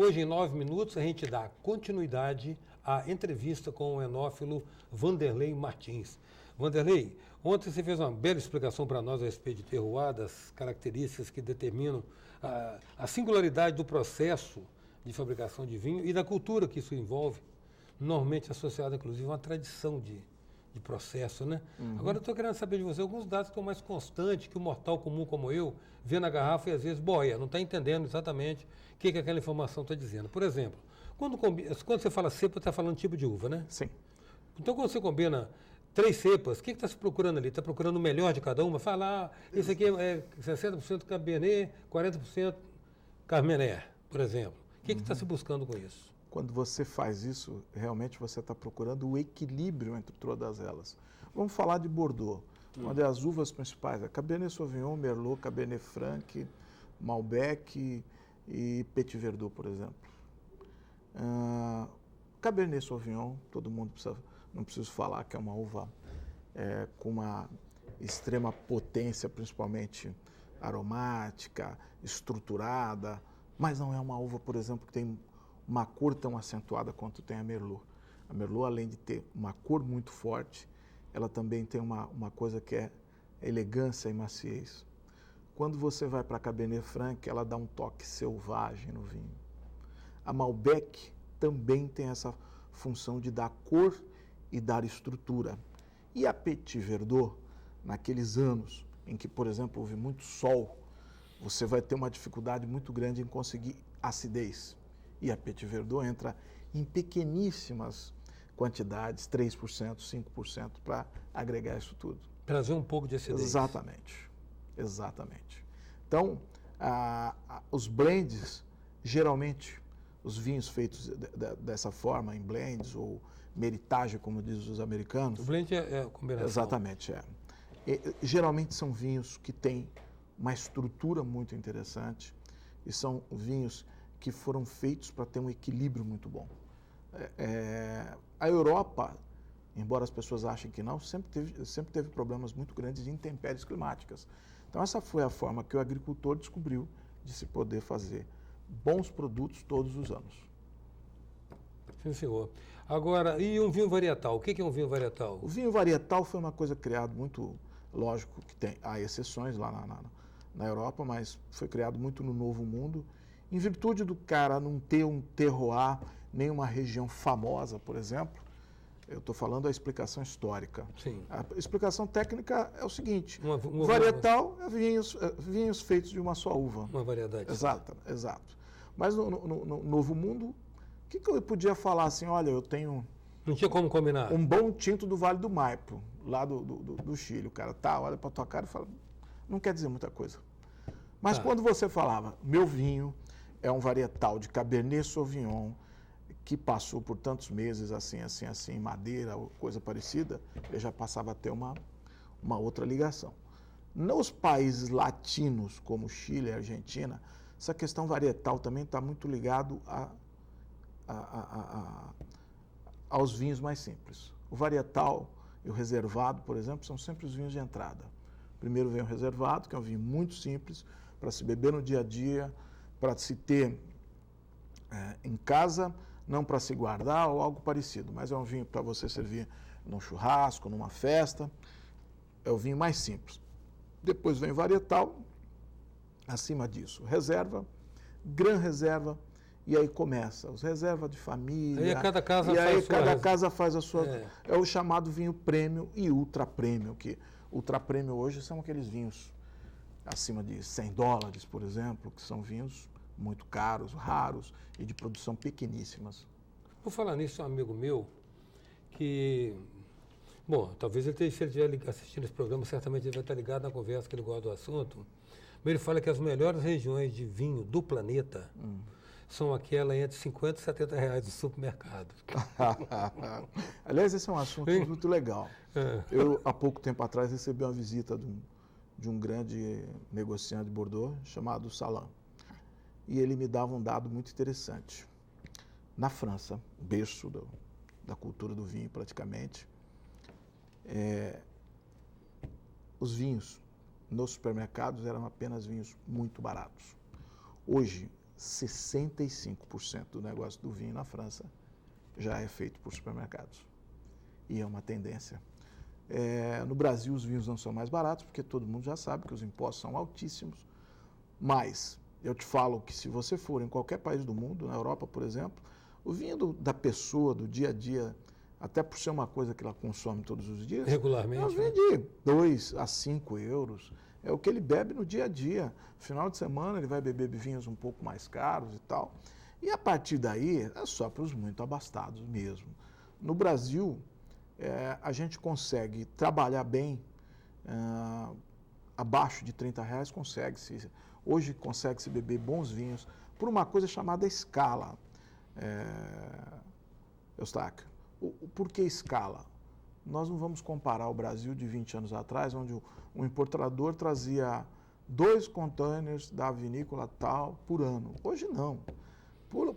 Hoje, em 9 minutos, a gente dá continuidade à entrevista com o enófilo Vanderlei Martins. Vanderlei, ontem você fez uma bela explicação para nós a respeito de terroir, das características que determinam a singularidade do processo de fabricação de vinho e da cultura que isso envolve, normalmente associada, inclusive, a uma tradição de processo, né? Agora eu estou querendo saber de você alguns dados que estão mais constantes, que o mortal comum como eu vê na garrafa e às vezes boia, não está entendendo exatamente o que aquela informação está dizendo. Por exemplo, quando você fala cepa, está falando tipo de uva, né? Sim. Então quando você combina 3 cepas, o que está se procurando ali? Está procurando o melhor de cada uma? Fala, esse aqui é 60% Cabernet, 40% Carmener, por exemplo. O que está se buscando com isso? Quando você faz isso, realmente você está procurando o equilíbrio entre todas elas. Vamos falar de Bordeaux, onde as uvas principais, Cabernet Sauvignon, Merlot, Cabernet Franc, Malbec e Petit Verdot, por exemplo. Cabernet Sauvignon, todo mundo não precisa falar que é uma uva com uma extrema potência, principalmente aromática, estruturada, mas não é uma uva, por exemplo, que tem uma cor tão acentuada quanto tem a Merlot. A Merlot, além de ter uma cor muito forte, ela também tem uma coisa que é elegância e maciez. Quando você vai para a Cabernet Franc, ela dá um toque selvagem no vinho. A Malbec também tem essa função de dar cor e dar estrutura. E a Petit Verdot, naqueles anos em que, por exemplo, houve muito sol, você vai ter uma dificuldade muito grande em conseguir acidez. E a Petit Verdot entra em pequeníssimas quantidades, 3%, 5%, para agregar isso tudo. Trazer um pouco de acidez. Exatamente, exatamente. Então, os blends, geralmente, os vinhos feitos dessa forma, em blends ou meritage, como dizem os americanos. O blend é a combinação. Exatamente, geralmente são vinhos que têm uma estrutura muito interessante e são vinhos que foram feitos para ter um equilíbrio muito bom. A Europa, embora as pessoas achem que não, sempre teve problemas muito grandes de intempéries climáticas. Então essa foi a forma que o agricultor descobriu de se poder fazer bons produtos todos os anos. Sim, senhor. Agora, e um vinho varietal? O que é um vinho varietal? O vinho varietal foi uma coisa criada muito, lógico que há exceções lá na Europa, mas foi criado muito no Novo Mundo, em virtude do cara não ter um terroir, nem uma região famosa, por exemplo. Eu estou falando a explicação histórica. Sim. A explicação técnica é o seguinte, varietal é vinhos feitos de uma só uva. Uma variedade. Exato. Mas no Novo Mundo, o que eu podia falar assim, olha, eu tenho... Não tinha como combinar. Um bom tinto do Vale do Maipo, lá do Chile. O cara olha para tua cara e fala, não quer dizer muita coisa. Mas quando você falava, meu vinho é um varietal de Cabernet Sauvignon que passou por tantos meses assim, madeira ou coisa parecida, ele já passava a ter uma outra ligação. Nos países latinos, como Chile e Argentina, essa questão varietal também está muito ligado aos vinhos mais simples. O varietal e o reservado, por exemplo, são sempre os vinhos de entrada. Primeiro vem o reservado, que é um vinho muito simples, para se beber no dia a dia, para se ter em casa, não para se guardar ou algo parecido, mas é um vinho para você servir num churrasco, numa festa, é o vinho mais simples. Depois vem varietal, acima disso, reserva, gran reserva, e aí começa os reserva de família. Aí cada casa faz a sua. É o chamado vinho prêmio e ultra prêmio, que ultra prêmio hoje são aqueles vinhos acima de $100, por exemplo, que são vinhos muito caros, raros e de produção pequeníssimas. Por falar nisso, um amigo meu que, bom, talvez se ele estiver assistindo esse programa, certamente ele vai estar ligado na conversa que ele gosta do assunto, mas ele fala que as melhores regiões de vinho do planeta são aquelas entre 50 e 70 reais do supermercado. Aliás, esse é um assunto muito legal. Eu, há pouco tempo atrás, recebi uma visita de um grande negociante de Bordeaux, chamado Salan. E ele me dava um dado muito interessante. Na França, berço da cultura do vinho praticamente, os vinhos nos supermercados eram apenas vinhos muito baratos. Hoje, 65% do negócio do vinho na França já é feito por supermercados. E é uma tendência. No Brasil, os vinhos não são mais baratos, porque todo mundo já sabe que os impostos são altíssimos. Mas eu te falo que se você for em qualquer país do mundo, na Europa, por exemplo, o vinho da pessoa, do dia a dia, até por ser uma coisa que ela consome todos os dias, regularmente, ela vende 2 a 5 euros. É o que ele bebe no dia a dia. No final de semana ele vai beber vinhos um pouco mais caros e tal. E a partir daí é só para os muito abastados mesmo. No Brasil, a gente consegue trabalhar bem, abaixo de R$30 consegue-se. Hoje consegue-se beber bons vinhos por uma coisa chamada escala. Eustáquio, por que escala? Nós não vamos comparar o Brasil de 20 anos atrás, onde um importador trazia 2 containers da vinícola tal por ano. Hoje não.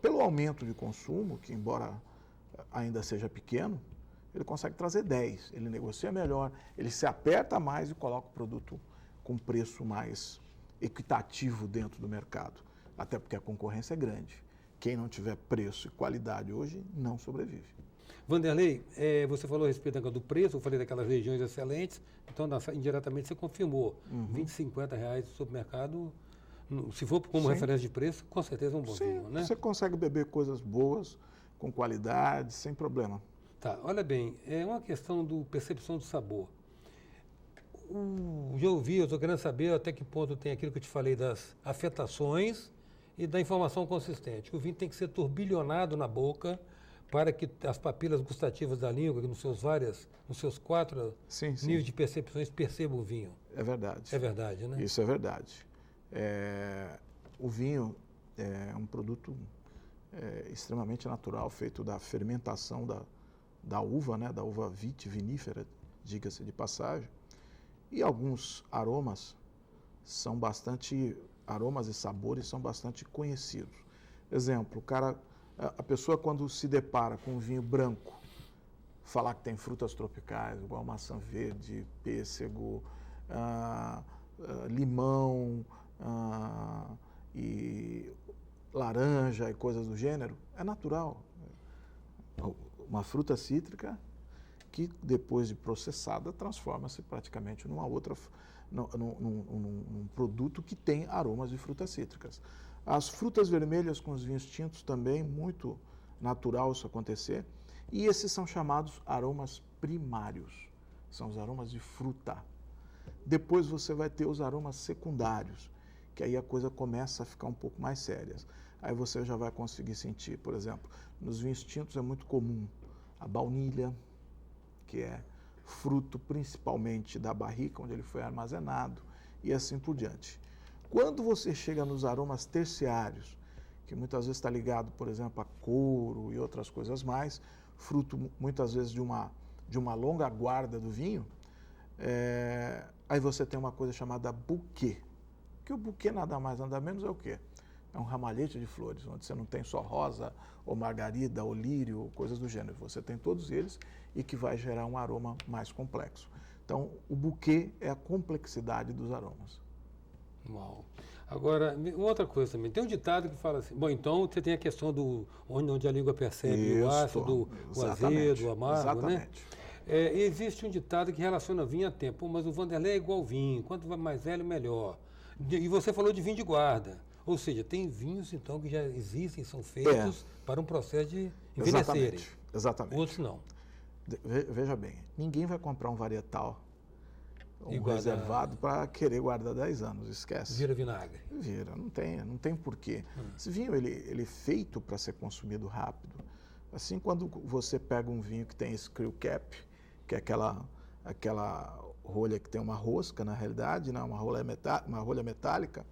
Pelo aumento de consumo, que embora ainda seja pequeno, ele consegue trazer 10. Ele negocia melhor, ele se aperta mais e coloca o produto com preço mais equitativo dentro do mercado. Até porque a concorrência é grande. Quem não tiver preço e qualidade hoje não sobrevive. Vanderlei, você falou a respeito do preço, eu falei daquelas regiões excelentes, então indiretamente você confirmou. R$20, R$50 no supermercado, se for como Sim. referência de preço, com certeza é um bom vinho, né? Você consegue beber coisas boas, com qualidade, sem problema. Tá, olha bem, é uma questão do percepção do sabor. Já ouvi, eu estou querendo saber até que ponto tem aquilo que eu te falei das afetações e da informação consistente. O vinho tem que ser turbilhonado na boca para que as papilas gustativas da língua, nos seus 4 níveis de percepções, percebam o vinho. É verdade. É verdade, né? Isso é verdade. O vinho é um produto extremamente natural, feito da fermentação da uva, né, da uva vitivinífera, diga-se de passagem. E alguns aromas e sabores são bastante conhecidos. Exemplo, a pessoa quando se depara com um vinho branco, falar que tem frutas tropicais, igual maçã verde, pêssego, limão e laranja e coisas do gênero, é natural. Uma fruta cítrica que depois de processada transforma-se praticamente num produto que tem aromas de frutas cítricas. As frutas vermelhas com os vinhos tintos também, muito natural isso acontecer. E esses são chamados aromas primários, são os aromas de fruta. Depois você vai ter os aromas secundários, que aí a coisa começa a ficar um pouco mais séria. Aí você já vai conseguir sentir, por exemplo, nos vinhos tintos é muito comum a baunilha, que é fruto principalmente da barrica, onde ele foi armazenado, e assim por diante. Quando você chega nos aromas terciários, que muitas vezes está ligado, por exemplo, a couro e outras coisas mais, fruto muitas vezes de uma longa guarda do vinho, aí você tem uma coisa chamada buquê. Que o buquê nada mais nada menos é o quê? É um ramalhete de flores, onde você não tem só rosa, ou margarida, ou lírio, ou coisas do gênero. Você tem todos eles e que vai gerar um aroma mais complexo. Então, o buquê é a complexidade dos aromas. Uau. Agora, uma outra coisa também. Tem um ditado que fala assim, bom, então você tem a questão do onde a língua percebe o ácido, o azedo, o amargo, né? Existe um ditado que relaciona vinho a tempo, mas o Vanderlei é igual vinho, quanto mais velho, melhor. E você falou de vinho de guarda. Ou seja, tem vinhos, então, que já existem, são feitos para um processo de envelhecerem. Exatamente. Outros não. Veja bem, ninguém vai comprar um varietal, reservado para querer guardar 10 anos, esquece. Vira vinagre. Vira, não tem porquê. Esse vinho, ele é feito para ser consumido rápido. Assim, quando você pega um vinho que tem screw cap, que é aquela rolha que tem uma rosca, na realidade, né, uma rolha metálica,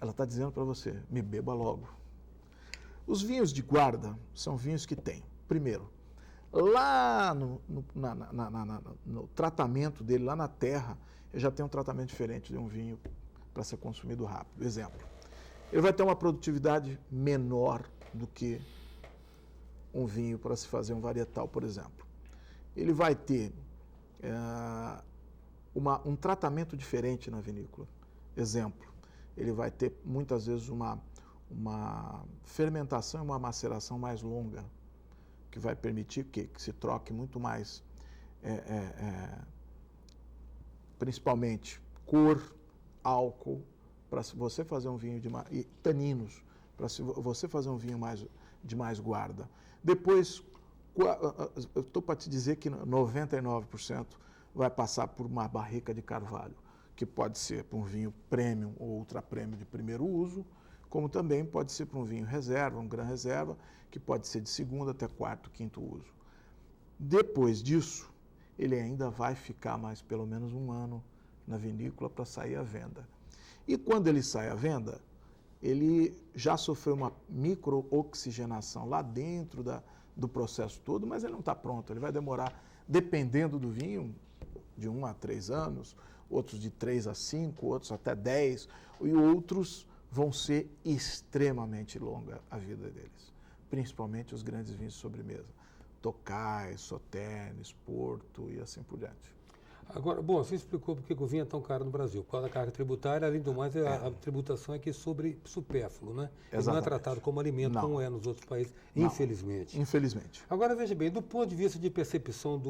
ela está dizendo para você, me beba logo. Os vinhos de guarda são vinhos que têm, primeiro, lá no tratamento dele, lá na terra, ele já tem um tratamento diferente de um vinho para ser consumido rápido. Exemplo, ele vai ter uma produtividade menor do que um vinho para se fazer um varietal, por exemplo. Ele vai ter um tratamento diferente na vinícola. Exemplo, ele vai ter muitas vezes uma fermentação e uma maceração mais longa, que vai permitir que se troque muito mais, principalmente cor, álcool, para você fazer um vinho e taninos, para você fazer um vinho de mais guarda. Depois, eu estou para te dizer que 99% vai passar por uma barrica de carvalho, que pode ser para um vinho premium ou ultra premium de primeiro uso, como também pode ser para um vinho reserva, um gran reserva, que pode ser de segundo até quarto, quinto uso. Depois disso, ele ainda vai ficar mais pelo menos um ano na vinícola para sair à venda. E quando ele sai à venda, ele já sofreu uma micro-oxigenação lá dentro do processo todo, mas ele não está pronto. Ele vai demorar, dependendo do vinho, de 1 a 3 anos, outros de 3 a 5, outros até 10, e outros vão ser extremamente longa a vida deles, principalmente os grandes vinhos de sobremesa, Tocais, Sauternes, Porto e assim por diante. Agora, bom, você explicou por que o vinho é tão caro no Brasil, por causa da carga tributária, além do mais, a tributação é aqui sobre supérfluo, né? Ele não é tratado como alimento, como é nos outros países, infelizmente. Infelizmente. Agora, veja bem, do ponto de vista de percepção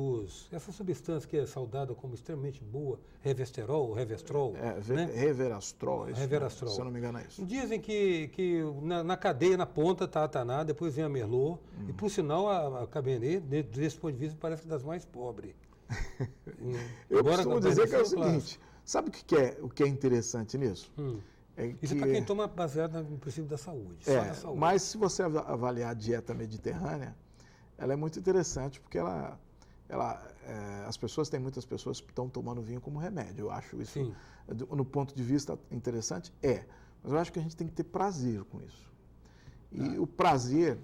essa substância que é saudada como extremamente boa, revesterol, revestrol, né? Reverastrol, Reverastrol. Se eu não me engano é isso. Dizem que na cadeia, na ponta, está a Taná, depois vem a Merlot, e por sinal a Cabernet, desse ponto de vista, parece das mais pobres. Eu costumo dizer que é o seguinte, sabe o que é interessante nisso? Isso é para quem toma baseado no princípio da saúde, só da saúde. Mas se você avaliar a dieta mediterrânea, ela é muito interessante porque tem muitas pessoas que estão tomando vinho como remédio. Eu acho isso, sim, no ponto de vista interessante, mas eu acho que a gente tem que ter prazer com isso. E o prazer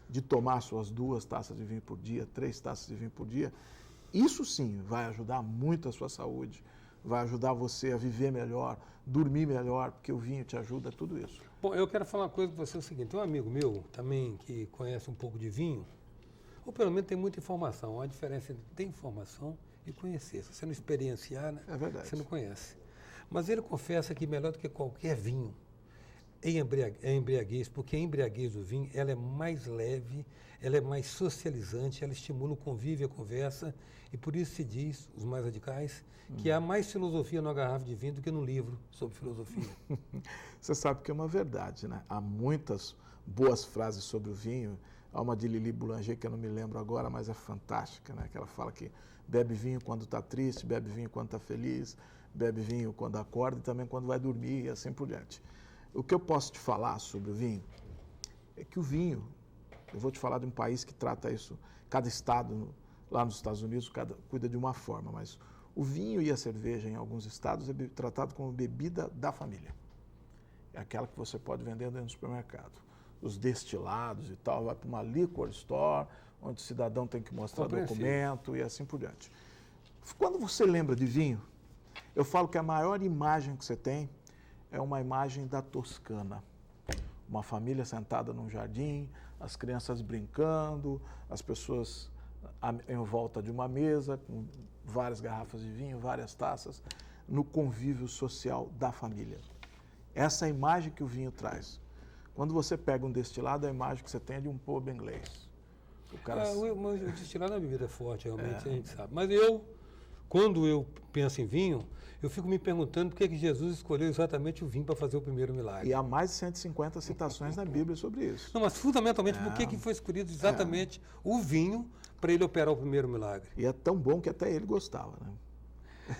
de tomar suas 2 taças de vinho por dia, 3 taças de vinho por dia, isso sim vai ajudar muito a sua saúde, vai ajudar você a viver melhor, dormir melhor, porque o vinho te ajuda, tudo isso. Bom, eu quero falar uma coisa para você, o seguinte, tem um amigo meu também que conhece um pouco de vinho, ou pelo menos tem muita informação, a diferença entre ter informação e conhecer. Se você não experienciar, né, é verdade, você não conhece. Mas ele confessa que melhor do que qualquer vinho é embriaguez, porque a embriaguez do vinho ela é mais leve, ela é mais socializante, ela estimula o convívio, a conversa, e por isso se diz, os mais radicais, que há mais filosofia numa garrafa de vinho do que num livro sobre filosofia. Você sabe que é uma verdade, né? Há muitas boas frases sobre o vinho. Há uma de Lili Boulanger, que eu não me lembro agora, mas é fantástica, né? Que ela fala que bebe vinho quando está triste, bebe vinho quando está feliz, bebe vinho quando acorda e também quando vai dormir e assim por diante. O que eu posso te falar sobre o vinho é que o vinho, eu vou te falar de um país que trata isso, cada estado, lá nos Estados Unidos, cuida de uma forma, mas o vinho e a cerveja em alguns estados é tratado como bebida da família. É aquela que você pode vender dentro do supermercado. Os destilados e tal, vai para uma liquor store, onde o cidadão tem que mostrar documento e assim por diante. Quando você lembra de vinho, eu falo que a maior imagem que você tem é uma imagem da Toscana. Uma família sentada num jardim, as crianças brincando, as pessoas em volta de uma mesa, com várias garrafas de vinho, várias taças, no convívio social da família. Essa é a imagem que o vinho traz. Quando você pega um destilado, a imagem que você tem é de um pub inglês. O destilado é uma bebida forte, realmente, a gente sabe. Mas quando eu penso em vinho, eu fico me perguntando por que Jesus escolheu exatamente o vinho para fazer o primeiro milagre. E há mais de 150 citações na Bíblia sobre isso. Não, mas fundamentalmente, por que foi escolhido exatamente o vinho para ele operar o primeiro milagre? E é tão bom que até ele gostava, né?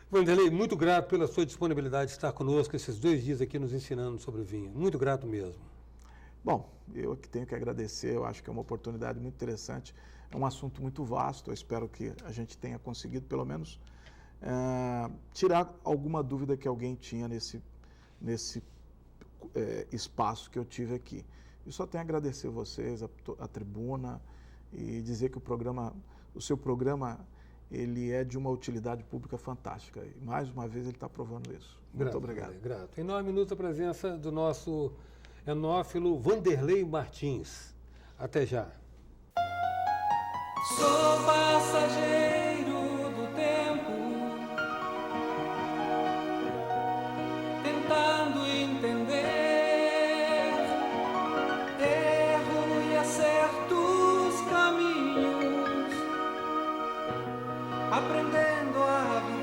Vanderlei, muito grato pela sua disponibilidade de estar conosco esses 2 dias aqui nos ensinando sobre o vinho. Muito grato mesmo. Bom, eu que tenho que agradecer, eu acho que é uma oportunidade muito interessante. É um assunto muito vasto, eu espero que a gente tenha conseguido, pelo menos, tirar alguma dúvida que alguém tinha nesse espaço que eu tive aqui. Eu só tenho a agradecer vocês, a tribuna, e dizer que o seu programa, ele é de uma utilidade pública fantástica. E, mais uma vez, ele está provando isso. Muito obrigado. Grato. Em nome minuto a presença do nosso enófilo Vanderlei Martins. Até já. Sou passageiro do tempo, tentando entender aprendendo a viver.